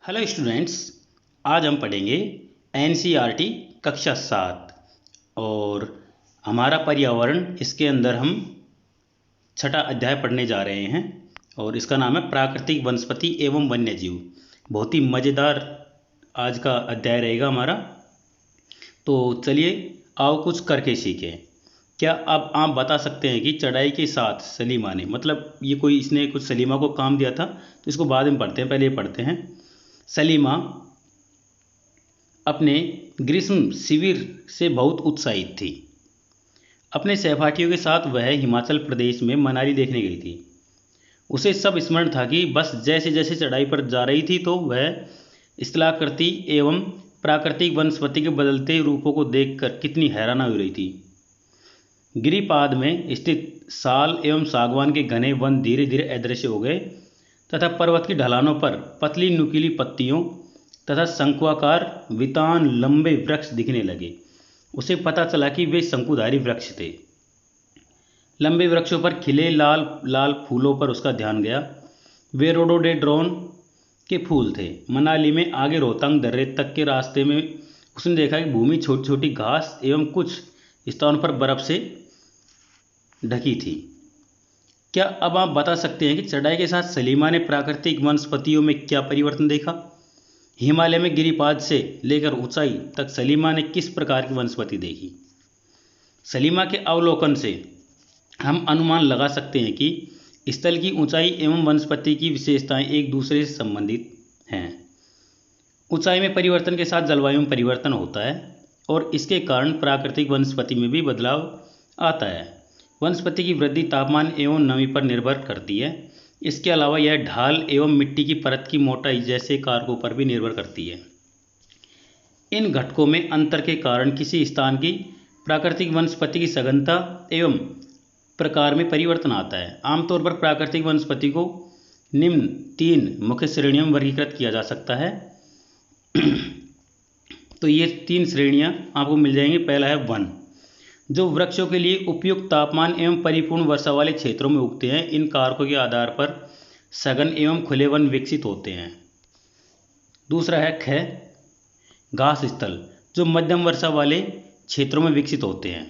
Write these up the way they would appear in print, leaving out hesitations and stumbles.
Hello students, आज हम पढ़ेंगे एनसीईआरटी कक्षा 7 और हमारा पर्यावरण। इसके अंदर हम छठा अध्याय पढ़ने जा रहे हैं और इसका नाम है प्राकृतिक वनस्पति एवं वन्यजीव। बहुत ही मज़ेदार आज का अध्याय रहेगा हमारा। तो चलिए आओ कुछ करके सीखें। क्या अब आप बता सकते हैं कि चढ़ाई के साथ सलीमा ने, मतलब ये कोई इसने कुछ सलीमा को काम दिया था, तो इसको बाद में पढ़ते हैं, पहले ये पढ़ते हैं। सलीमा अपने ग्रीष्म शिविर से बहुत उत्साहित थी। अपने सहपाठियों के साथ वह हिमाचल प्रदेश में मनाली देखने गई थी। उसे सब स्मरण था कि बस जैसे जैसे चढ़ाई पर जा रही थी तो वह स्थलाकृति एवं प्राकृतिक वनस्पति के बदलते रूपों को देखकर कितनी हैरान हो रही थी। गिरिपाद में स्थित साल एवं सागवान के घने वन धीरे धीरे अदृश्य हो गए तथा पर्वत की ढलानों पर पतली नुकीली पत्तियों तथा शंक्वाकार वितान लंबे वृक्ष दिखने लगे। उसे पता चला कि वे शंकुधारी वृक्ष थे। लंबे वृक्षों पर खिले लाल लाल फूलों पर उसका ध्यान गया। वे रोडोडेंड्रॉन के फूल थे। मनाली में आगे रोहतांग दर्रे तक के रास्ते में उसने देखा कि भूमि छोटी छोटी घास एवं कुछ स्थानों पर बर्फ से ढकी थी। क्या अब आप बता सकते हैं कि चढ़ाई के साथ सलीमा ने प्राकृतिक वनस्पतियों में क्या परिवर्तन देखा? हिमालय में गिरिपाद से लेकर ऊंचाई तक सलीमा ने किस प्रकार की वनस्पति देखी? सलीमा के अवलोकन से हम अनुमान लगा सकते हैं कि स्थल की ऊंचाई एवं वनस्पति की विशेषताएं एक दूसरे से संबंधित हैं। ऊंचाई में परिवर्तन के साथ जलवायु में परिवर्तन होता है और इसके कारण प्राकृतिक वनस्पति में भी बदलाव आता है। वनस्पति की वृद्धि तापमान एवं नमी पर निर्भर करती है। इसके अलावा यह ढाल एवं मिट्टी की परत की मोटाई जैसे कारकों पर भी निर्भर करती है। इन घटकों में अंतर के कारण किसी स्थान की प्राकृतिक वनस्पति की सघनता एवं प्रकार में परिवर्तन आता है। आमतौर पर प्राकृतिक वनस्पति को निम्न 3 मुख्य श्रेणियों में वर्गीकृत किया जा सकता है। तो ये 3 श्रेणियां आपको मिल जाएंगी। पहला है वन, जो वृक्षों के लिए उपयुक्त तापमान एवं परिपूर्ण वर्षा वाले क्षेत्रों में उगते हैं। इन कारकों के आधार पर सघन एवं खुले वन विकसित होते हैं। दूसरा है ख, घास स्थल, जो मध्यम वर्षा वाले क्षेत्रों में विकसित होते हैं।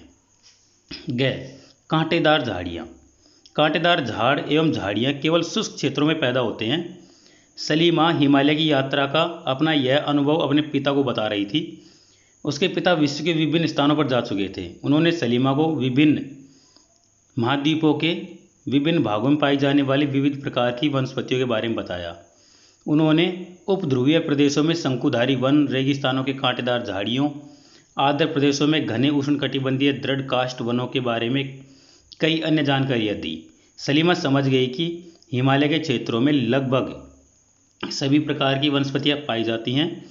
ग, कांटेदार झाड़ियाँ, कांटेदार झाड़ एवं झाड़ियाँ केवल शुष्क क्षेत्रों में पैदा होते हैं। सलीमा हिमालय की यात्रा का अपना यह अनुभव अपने पिता को बता रही थी। उसके पिता विश्व के विभिन्न स्थानों पर जा चुके थे। उन्होंने सलीमा को विभिन्न महाद्वीपों के विभिन्न भागों में पाई जाने वाली विविध प्रकार की वनस्पतियों के बारे में बताया। उन्होंने उपध्रुवीय प्रदेशों में शंकुधारी वन, रेगिस्तानों के कांटेदार झाड़ियों, आर्द्र प्रदेशों में घने उष्णकटिबंधीय दृढ़ काष्ठ वनों के बारे में कई अन्य जानकारियाँ दी। सलीमा समझ गई कि हिमालय के क्षेत्रों में लगभग सभी प्रकार की वनस्पतियाँ पाई जाती हैं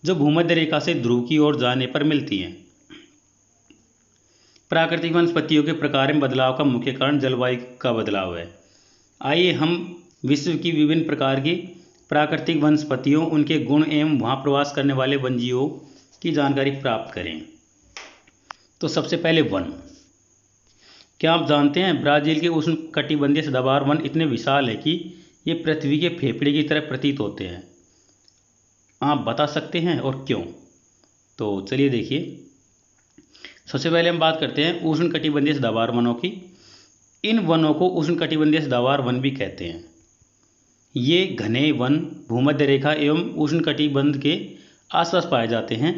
जो भूमध्य रेखा से ध्रुव की ओर जाने पर मिलती हैं। प्राकृतिक वनस्पतियों के प्रकार में बदलाव का मुख्य कारण जलवायु का बदलाव है। आइए हम विश्व की विभिन्न प्रकार की प्राकृतिक वनस्पतियों, उनके गुण एवं वहाँ प्रवास करने वाले वन्यजीवों की जानकारी प्राप्त करें। तो सबसे पहले वन। क्या आप जानते हैं ब्राज़ील के उष्णकटिबंधीय सदाबहार वन इतने विशाल है कि ये पृथ्वी के फेफड़े की तरह प्रतीत होते हैं? आप बता सकते हैं और क्यों? तो चलिए देखिए। सबसे पहले हम बात करते हैं उष्णकटिबंधीय सदाबहार वनों की। इन वनों को उष्णकटिबंधीय सदाबहार वन भी कहते हैं। ये घने वन भूमध्य रेखा एवं उष्णकटिबंध के आसपास पाए जाते हैं।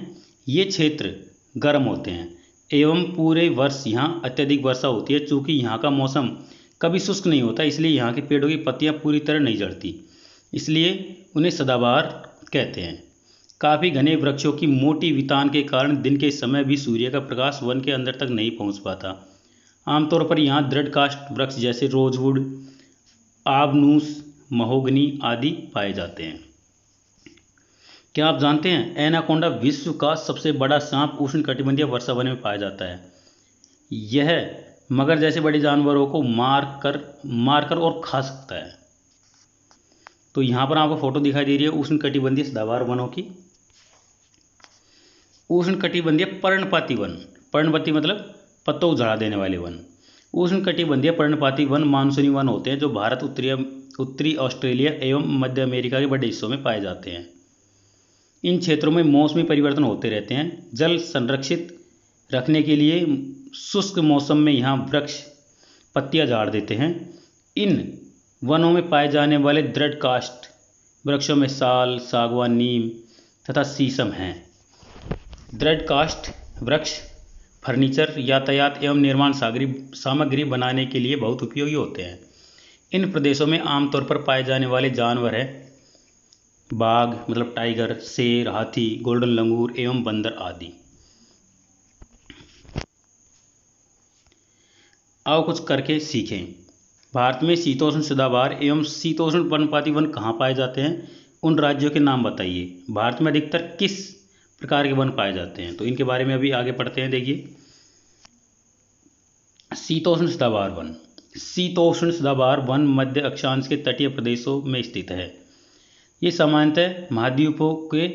ये क्षेत्र गर्म होते हैं एवं पूरे वर्ष यहाँ अत्यधिक वर्षा होती है। चूँकि यहाँ का मौसम कभी शुष्क नहीं होता, इसलिए यहाँ के पेड़ों की पत्तियाँ पूरी तरह नहीं झड़ती, इसलिए उन्हें सदाबहार कहते हैं। काफ़ी घने वृक्षों की मोटी वितान के कारण दिन के समय भी सूर्य का प्रकाश वन के अंदर तक नहीं पहुंच पाता। आमतौर पर यहाँ दृढ़ काष्ठ वृक्ष जैसे रोजवुड, आबनूस, महोगनी आदि पाए जाते हैं। क्या आप जानते हैं एनाकोंडा विश्व का सबसे बड़ा सांप उष्णकटिबंधीय वर्षा वन में पाया जाता है। यह मगर जैसे बड़े जानवरों को मारकर और खा सकता है। तो यहाँ पर आपको फोटो दिखाई दे रही है उष्णकटिबंधीय सदाबहार वनों की। उष्णकटिबंधीय पर्णपाती वन, पर्णपाती मतलब पत्तों को झड़ा देने वाले वन। उष्णकटिबंधीय पर्णपाती वन मानसूनी वन होते हैं जो भारत, उत्तरी ऑस्ट्रेलिया एवं मध्य अमेरिका के बड़े हिस्सों में पाए जाते हैं। इन क्षेत्रों में मौसमी परिवर्तन होते रहते हैं। जल संरक्षित रखने के लिए शुष्क मौसम में यहाँ वृक्ष पत्तियाँ झाड़ देते हैं। इन वनों में पाए जाने वाले दृढ़ काष्ठ वृक्षों में साल, सागवान, नीम तथा शीशम हैं। दृढ़ काष्ठ वृक्ष फर्नीचर, यातायात एवं निर्माण सामग्री बनाने के लिए बहुत उपयोगी होते हैं। इन प्रदेशों में आमतौर पर पाए जाने वाले जानवर हैं बाघ मतलब टाइगर, शेर, हाथी, गोल्डन लंगूर एवं बंदर आदि। आओ कुछ करके सीखें। भारत में शीतोष्ण सदाबहार एवं शीतोष्ण पर्णपाती वन कहाँ पाए जाते हैं, उन राज्यों के नाम बताइए। भारत में अधिकतर किस प्रकार के वन पाए जाते हैं, तो इनके बारे में अभी आगे पढ़ते हैं। देखिए, शीतोष्ण सदाबहार वन। शीतोष्ण सदाबहार वन मध्य अक्षांश के तटीय प्रदेशों में स्थित है। ये सामान्यतः महाद्वीपों के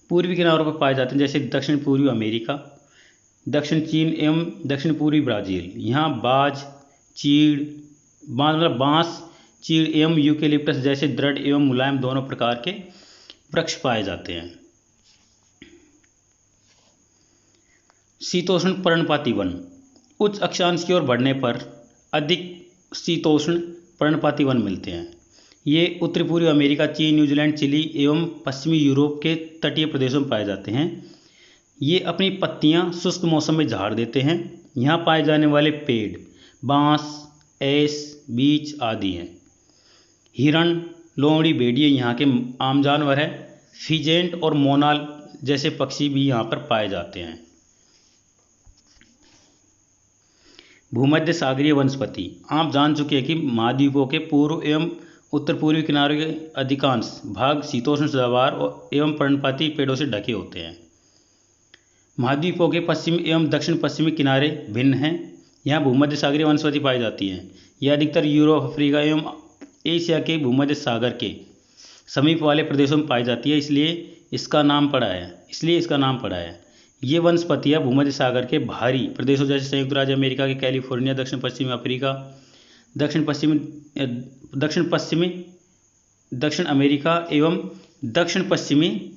पूर्वी किनारों पर पाए जाते हैं, जैसे दक्षिण पूर्वी अमेरिका, दक्षिण चीन एवं दक्षिण पूर्वी ब्राज़ील। यहाँ बांस, चीड़ एवं यूकेलिप्टस जैसे दृढ़ एवं मुलायम दोनों प्रकार के वृक्ष पाए जाते हैं। शीतोष्ण पर्णपाती वन। उच्च अक्षांश की ओर बढ़ने पर अधिक शीतोष्ण पर्णपाती वन मिलते हैं। ये उत्तरी पूर्वी अमेरिका, चीन, न्यूजीलैंड, चिली एवं पश्चिमी यूरोप के तटीय प्रदेशों में पाए जाते हैं। ये अपनी पत्तियां शुष्क मौसम में झाड़ देते हैं। यहाँ पाए जाने वाले पेड़ बांस, ऐस, बीच आदि हैं। हिरण, लोमड़ी, भेड़िए यहाँ के आम जानवर हैं। फीजेंट और मोनाल जैसे पक्षी भी यहाँ पर पाए जाते हैं। भूमध्य सागरीय वनस्पति। आप जान चुके हैं कि महाद्वीपों के पूर्व एवं उत्तर पूर्वी किनारे के अधिकांश भाग शीतोष्ण सदाबहार एवं पर्णपाती पेड़ों से ढके होते हैं। महाद्वीपों के पश्चिमी एवं दक्षिण पश्चिमी किनारे भिन्न हैं। यहाँ भूमध्य सागरीय वनस्पति पाई जाती है। यह अधिकतर यूरोप, अफ्रीका एवं एशिया के भूमध्य सागर के समीप वाले प्रदेशों में पाई जाती है, इसलिए इसका नाम पड़ा है। ये वनस्पतियाँ भूमध्य सागर के बाहरी प्रदेशों जैसे संयुक्त राज्य अमेरिका के कैलिफोर्निया, दक्षिण पश्चिमी अफ्रीका, दक्षिण अमेरिका एवं दक्षिण पश्चिमी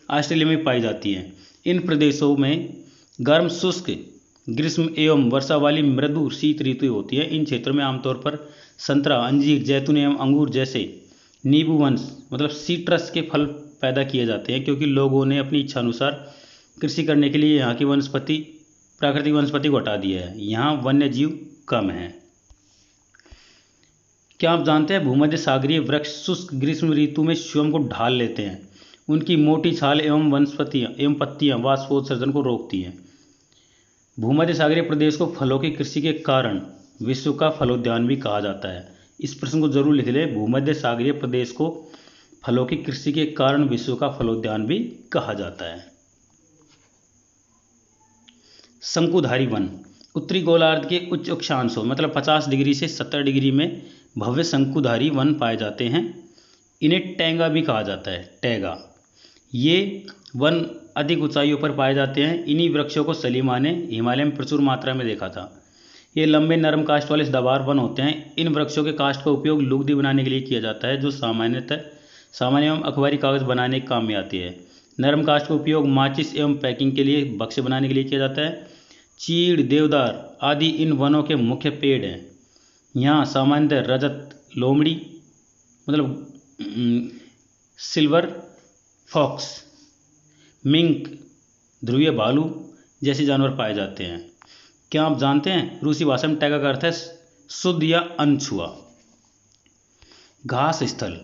ऑस्ट्रेलिया में पाई जाती हैं। इन प्रदेशों में गर्म शुष्क ग्रीष्म एवं वर्षा वाली मृदु शीत ऋतु होती है। इन क्षेत्रों में आमतौर पर संतरा, अंजीर, जैतून एवं अंगूर जैसे नींबू वंश मतलब सीट्रस के फल पैदा किए जाते हैं, क्योंकि लोगों ने अपनी इच्छा अनुसार कृषि करने के लिए यहाँ की प्राकृतिक वनस्पति को हटा दिया है। यहाँ वन्य जीव कम हैं। क्या आप जानते हैं भूमध्य सागरीय वृक्ष शुष्क ग्रीष्म ऋतु में स्वयं को ढाल लेते हैं। उनकी मोटी छाल एवं पत्तियां वाष्पोत्सर्जन को रोकती हैं। भूमध्य सागरीय प्रदेश को फलों की कृषि के कारण विश्व का फलोद्यान भी कहा जाता है। इस प्रश्न को जरूर लिख लें। भूमध्य सागरीय प्रदेश को फलों की कृषि के कारण विश्व का फलोद्यान भी कहा जाता है। शंकुधारी वन। उत्तरी गोलार्ध के उच्च अक्षांशों मतलब 50 डिग्री से 70 डिग्री में भव्य शंकुधारी वन पाए जाते हैं। इन्हें टैंगा भी कहा जाता है। टैगा। ये वन अधिक ऊंचाइयों पर पाए जाते हैं। इन्हीं वृक्षों को सलीमा ने हिमालय में प्रचुर मात्रा में देखा था। ये लंबे नरम काष्ठ वाले सदाबहार वन होते हैं। इन वृक्षों के काष्ठ का उपयोग लुगदी बनाने के लिए किया जाता है, जो सामान्य एवं अखबारी कागज बनाने के काम में आती है। नरम काष्ठ का उपयोग माचिस एवं पैकिंग के लिए बक्से बनाने के लिए किया जाता है। चीड़, देवदार आदि इन वनों के मुख्य पेड़ हैं। यहाँ सामान्यतः रजत, लोमड़ी मतलब सिल्वर फॉक्स, मिंक, ध्रुवीय भालू जैसे जानवर पाए जाते हैं। क्या आप जानते हैं रूसी भाषा में टैगा का अर्थ है शुद्ध या अनछुआ। घास स्थल।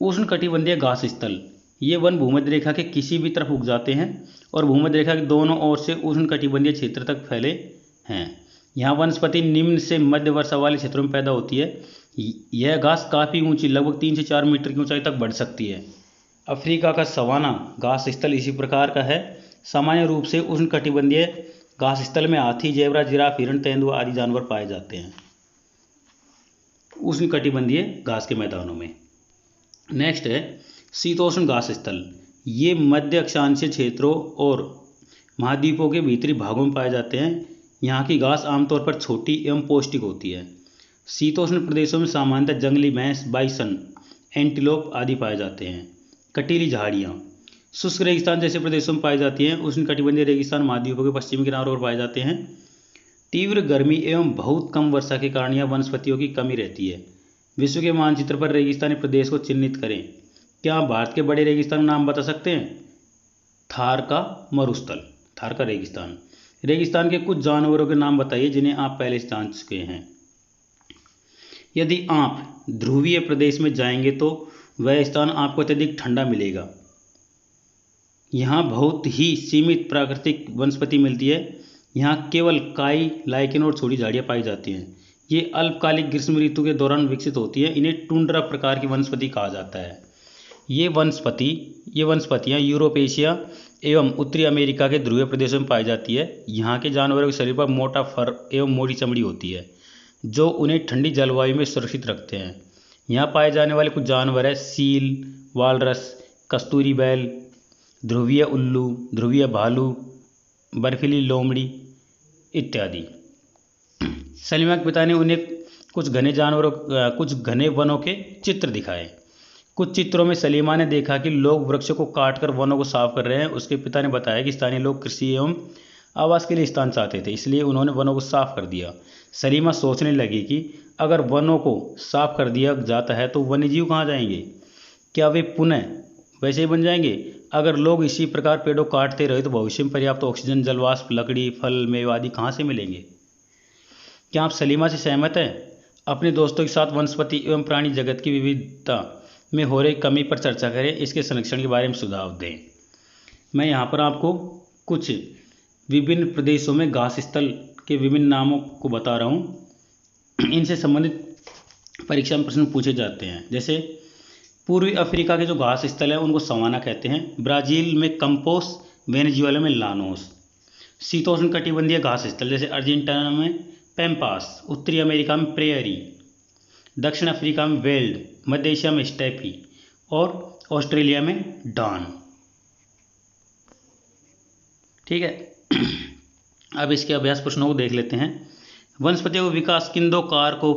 उष्णकटिबंधीय घास स्थल। ये वन भूमध्य रेखा के किसी भी तरफ उग जाते हैं और भूमध्य रेखा के दोनों ओर से उष्णकटिबंधीय क्षेत्र तक फैले हैं। यहाँ वनस्पति निम्न से मध्य वर्षा वाले क्षेत्रों में पैदा होती है। यह घास काफ़ी ऊंची लगभग 3 से 4 मीटर की ऊंचाई तक बढ़ सकती है। अफ्रीका का सवाना घास स्थल इसी प्रकार का है। सामान्य रूप से उष्णकटिबंधीय घास स्थल में हाथी, जेबरा, जिराफ, हिरण, तेंदुआ आदि जानवर पाए जाते हैं उष्णकटिबंधीय घास के मैदानों में। नेक्स्ट है शीतोष्ण घास स्थल। ये मध्य अक्षांशीय क्षेत्रों और महाद्वीपों के भीतरी भागों में पाए जाते हैं। यहाँ की घास आमतौर पर छोटी एवं पौष्टिक होती है। शीतोष्ण प्रदेशों में सामान्यतः जंगली भैंस, बाइसन, एंटीलोप आदि पाए जाते हैं। कटीली झाड़ियाँ। शुष्क रेगिस्तान जैसे प्रदेशों में पाई जाती हैं। उष्णकटिबंधीय रेगिस्तान महाद्वीपों के पश्चिमी किनारों पर पाए जाते हैं। तीव्र गर्मी एवं बहुत कम वर्षा के कारण यह वनस्पतियों की कमी रहती है। विश्व के मानचित्र पर रेगिस्तानी प्रदेश को चिन्हित करें। क्या आप भारत के बड़े रेगिस्तान का नाम बता सकते हैं? थार का मरुस्थल, थार का रेगिस्तान। रेगिस्तान के कुछ जानवरों के नाम बताइए जिन्हें आप पहले से जान चुके हैं। यदि आप ध्रुवीय प्रदेश में जाएंगे तो वह स्थान आपको अत्यधिक ठंडा मिलेगा। यहाँ बहुत ही सीमित प्राकृतिक वनस्पति मिलती है। यहाँ केवल काई, लाइकेन और छोटी झाड़ियाँ पाई जाती हैं। ये अल्पकालिक ग्रीष्म ऋतु के दौरान विकसित होती है। इन्हें टुंड्रा प्रकार की वनस्पति कहा जाता है। ये वनस्पतियाँ यूरोप, एशिया एवं उत्तरी अमेरिका के ध्रुवीय प्रदेशों में पाई जाती है। यहाँ के जानवरों के शरीर पर मोटा फर एवं मोटी चमड़ी होती है जो उन्हें ठंडी जलवायु में सुरक्षित रखते हैं। यहाँ पाए जाने वाले कुछ जानवर हैं सील, वालरस, कस्तूरी बैल, ध्रुवीय उल्लू, ध्रुवीय भालू, बर्फीली लोमड़ी इत्यादि। सलीमा के पिता ने उन्हें कुछ घने वनों के चित्र दिखाए। कुछ चित्रों में सलीमा ने देखा कि लोग वृक्षों को काटकर वनों को साफ कर रहे हैं। उसके पिता ने बताया कि स्थानीय लोग कृषि एवं आवास के लिए स्थान चाहते थे, इसलिए उन्होंने वनों को साफ कर दिया। सलीमा सोचने लगी कि अगर वनों को साफ कर दिया जाता है तो वन्यजीव कहाँ जाएंगे? क्या वे पुनः वैसे ही बन जाएंगे? अगर लोग इसी प्रकार पेड़ों काटते रहे तो भविष्य में पर्याप्त ऑक्सीजन, जलवाष्प, लकड़ी, फल, मेवे आदि कहाँ से मिलेंगे? क्या आप सलीमा से सहमत हैं? अपने दोस्तों के साथ वनस्पति एवं प्राणी जगत की विविधता में हो रही कमी पर चर्चा करें। इसके संरक्षण के बारे में सुझाव दें। मैं यहाँ पर आपको कुछ विभिन्न प्रदेशों में घास स्थल के विभिन्न नामों को बता रहा हूँ। इनसे संबंधित परीक्षा में प्रश्न पूछे जाते हैं। जैसे पूर्वी अफ्रीका के जो घास स्थल हैं उनको सवाना कहते हैं। ब्राज़ील में कंपोस, वेनेजुएला में लानोस। शीतोष्ण कटिबंधीय घास स्थल जैसे अर्जेंटीना में पैम्पास, उत्तरी अमेरिका में प्रेयरी, दक्षिण अफ्रीका में वेल्ड, मध्य एशिया में स्टेपी और ऑस्ट्रेलिया में डॉन। ठीक है। अब इसके अभ्यास प्रश्नों को देख लेते हैं। वनस्पतियों का विकास किन दो कारकों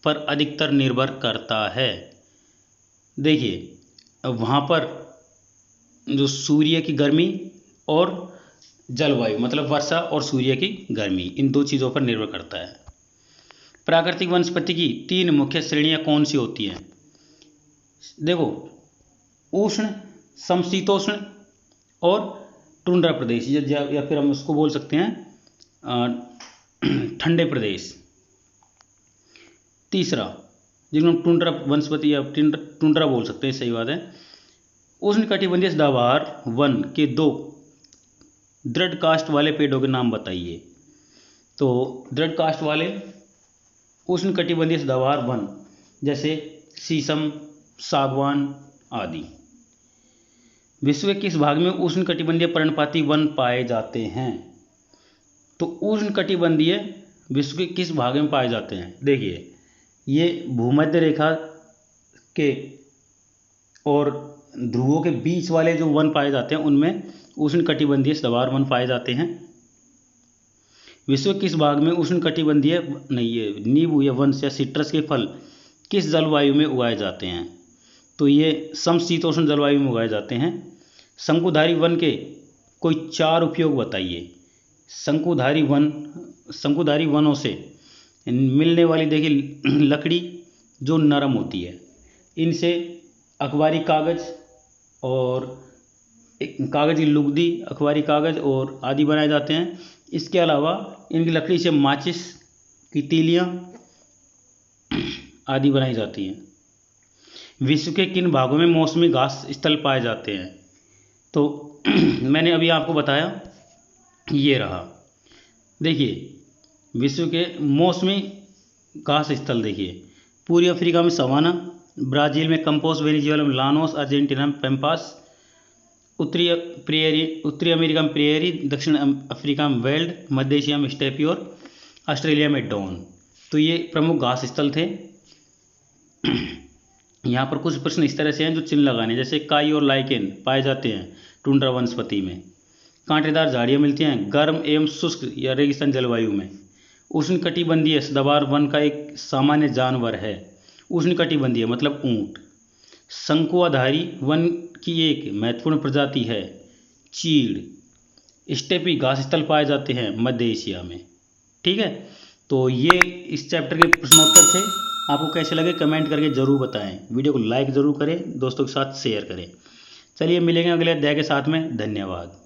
पर अधिकतर निर्भर करता है? देखिए, अब वहाँ पर जो सूर्य की गर्मी और जलवायु मतलब वर्षा और सूर्य की गर्मी, इन दो चीज़ों पर निर्भर करता है। प्राकृतिक वनस्पति की तीन मुख्य श्रेणियाँ कौन सी होती हैं? देखो, उष्ण, समशीतोष्ण और टुंड्रा प्रदेश, या फिर हम उसको बोल सकते हैं ठंडे प्रदेश। तीसरा, जिनको हम टुंड्रा वनस्पति या टुंड्रा बोल सकते हैं, सही बात है। उष्ण कटिबंधीय सदाबहार वन के दो दृढ़ काष्ठ वाले पेड़ों के नाम बताइए। तो दृढ़ काष्ठ वाले उष्ण कटिबंधीय सदाबहार वन जैसे शीशम, सागवान आदि। विश्व के किस भाग में उष्ण कटिबंधीय पर्णपाती वन पाए जाते हैं? तो उष्ण कटिबंधीय विश्व के किस भाग में पाए जाते हैं? देखिए, ये भूमध्य रेखा के और ध्रुवों के बीच वाले जो वन पाए जाते हैं उनमें उष्ण कटिबंधीय सदाबहार वन पाए जाते हैं। विश्व के किस भाग में उष्ण कटिबंधीय नींबू या वंश या सिट्रस के फल किस जलवायु में उगाए जाते हैं? तो ये समशीतोष्ण जलवायु में उगाए जाते हैं। शंकुधारी वन के कोई चार उपयोग बताइए। शंकुधारी वनों से मिलने वाली देखिए लकड़ी जो नरम होती है, इनसे अखबारी कागज़ और कागज़ की लुगदी, अखबारी कागज़ और आदि बनाए जाते हैं। इसके अलावा इनकी लकड़ी से माचिस की तीलियाँ आदि बनाई जाती हैं। विश्व के किन भागों में मौसमी घास स्थल पाए जाते हैं? तो मैंने अभी आपको बताया, ये रहा। देखिए, विश्व के मौसमी घास स्थल देखिए, पूर्वी अफ्रीका में सवाना, ब्राज़ील में कंपोस, वेनेजुएला में लानोस, अर्जेंटीना में पैम्पास, उत्तरी अमेरिका में प्रेयरी, दक्षिण अफ्रीका में वेल्ड, मध्य एशिया में स्टेपी और ऑस्ट्रेलिया में डॉन। तो ये प्रमुख घास स्थल थे। यहाँ पर कुछ प्रश्न इस तरह से हैं जो चिन्ह लगाने, जैसे काई और लाइकेन पाए जाते हैं टुंड्रा वनस्पति में। कांटेदार झाड़ियाँ मिलती हैं गर्म एवं शुष्क या रेगिस्तान जलवायु में। उष्णकटिबंधीय सदाबहार वन का एक सामान्य जानवर है। उष्णकटिबंधीय मतलब ऊंट। शंकुधारी वन की एक महत्वपूर्ण प्रजाति है चीड़। स्टेपी घास स्थल पाए जाते हैं मध्य एशिया में। ठीक है, तो ये इस चैप्टर के प्रश्नोत्तर थे। आपको कैसे लगे कमेंट करके ज़रूर बताएं। वीडियो को लाइक ज़रूर करें, दोस्तों के साथ शेयर करें। चलिए मिलेंगे अगले अध्याय के साथ में। धन्यवाद।